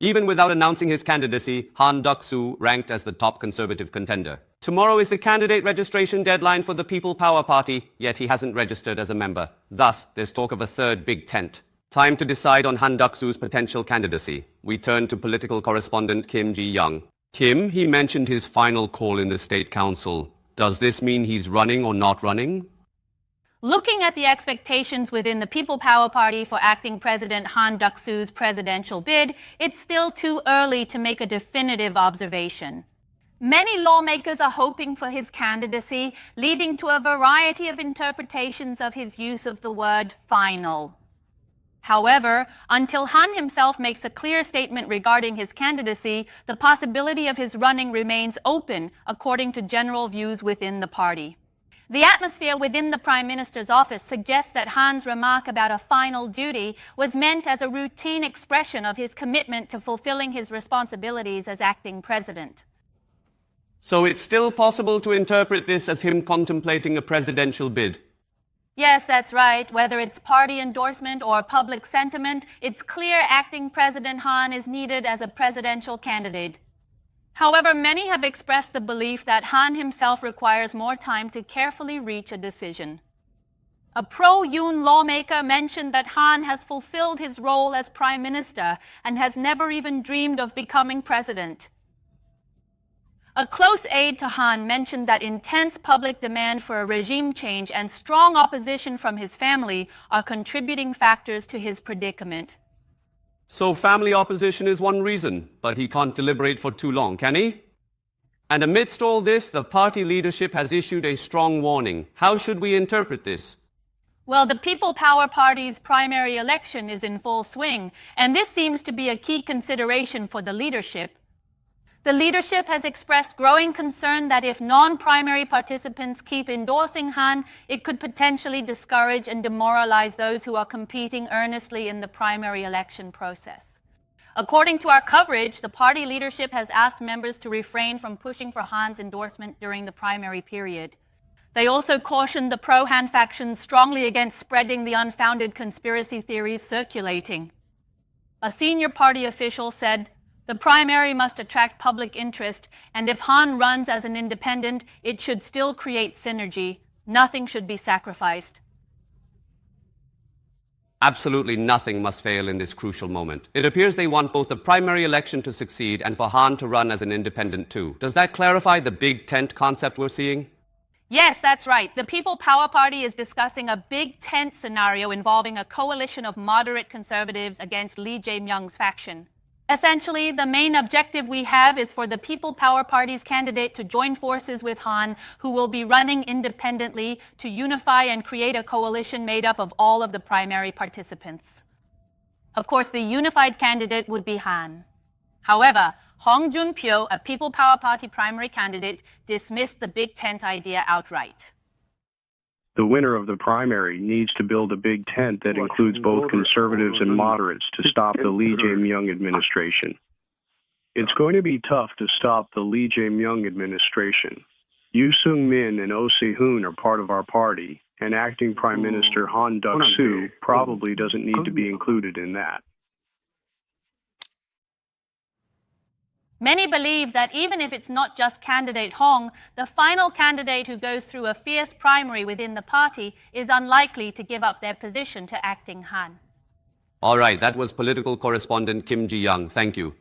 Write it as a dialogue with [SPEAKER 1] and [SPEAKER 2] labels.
[SPEAKER 1] Even without announcing his candidacy, Han Duck-soo ranked as the top conservative contender. Tomorrow is the candidate registration deadline for the People Power Party, yet he hasn't registered as a member. Thus, there's talk of a third big tent. Time to decide on Han Duck-soo's potential candidacy. We turn to political correspondent Kim Ji-young. Kim, he mentioned his final call in the State Council. Does this mean he's running or not running?
[SPEAKER 2] Looking at the expectations within the People Power Party for acting President Han Duck-soo's presidential bid, it's still too early to make a definitive observation. Many lawmakers are hoping for his candidacy, leading to a variety of interpretations of his use of the word final. However, until Han himself makes a clear statement regarding his candidacy, the possibility of his running remains open, according to general views within the party. The atmosphere within the Prime Minister's office suggests that Han's remark about a final duty was meant as a routine expression of his commitment to fulfilling his responsibilities as acting president.
[SPEAKER 1] So it's still possible to interpret this as him contemplating a presidential bid?
[SPEAKER 2] Yes, that's right. Whether it's party endorsement or public sentiment, it's clear acting President Han is needed as a presidential candidate. However, many have expressed the belief that Han himself requires more time to carefully reach a decision. A pro-Yoon lawmaker mentioned that Han has fulfilled his role as prime minister and has never even dreamed of becoming president. A close aide to Han mentioned that intense public demand for a regime change and strong opposition from his family are contributing factors to his predicament.
[SPEAKER 1] So family opposition is one reason, but he can't deliberate for too long, can he? And amidst all this, the party leadership has issued a strong warning. How should we interpret this?
[SPEAKER 2] Well, the People Power Party's primary election is in full swing, and this seems to be a key consideration for the leadership. The leadership has expressed growing concern that if non-primary participants keep endorsing Han, it could potentially discourage and demoralize those who are competing earnestly in the primary election process. According to our coverage, the party leadership has asked members to refrain from pushing for Han's endorsement during the primary period. They also cautioned the pro-Han factions strongly against spreading the unfounded conspiracy theories circulating. A senior party official said, "The primary must attract public interest, and if Han runs as an independent, it should still create synergy. Nothing should be sacrificed."
[SPEAKER 1] Absolutely nothing must fail in this crucial moment. It appears they want both the primary election to succeed and for Han to run as an independent too. Does that clarify the big tent concept we're seeing?
[SPEAKER 2] Yes, that's right. The People Power Party is discussing a big tent scenario involving a coalition of moderate conservatives against Lee Jae-myung's faction. Essentially, the main objective we have is for the People Power Party's candidate to join forces with Han, who will be running independently, to unify and create a coalition made up of all of the primary participants. Of course, the unified candidate would be Han. However, Hong Jun-pyo, a People Power Party primary candidate, dismissed the big tent idea outright.
[SPEAKER 3] The winner of the primary needs to build a big tent that includes both conservatives and moderates to stop the Lee Jae-myung administration. It's going to be tough to stop the Lee Jae-myung administration. Yoo Seung-min and Oh Se-hoon are part of our party, and acting Prime Minister Han Duck-soo probably doesn't need to be included in that.
[SPEAKER 2] Many believe that even if it's not just candidate Hong, the final candidate who goes through a fierce primary within the party is unlikely to give up their position to acting Han.
[SPEAKER 1] All right, that was political correspondent Kim Ji-young. Thank you.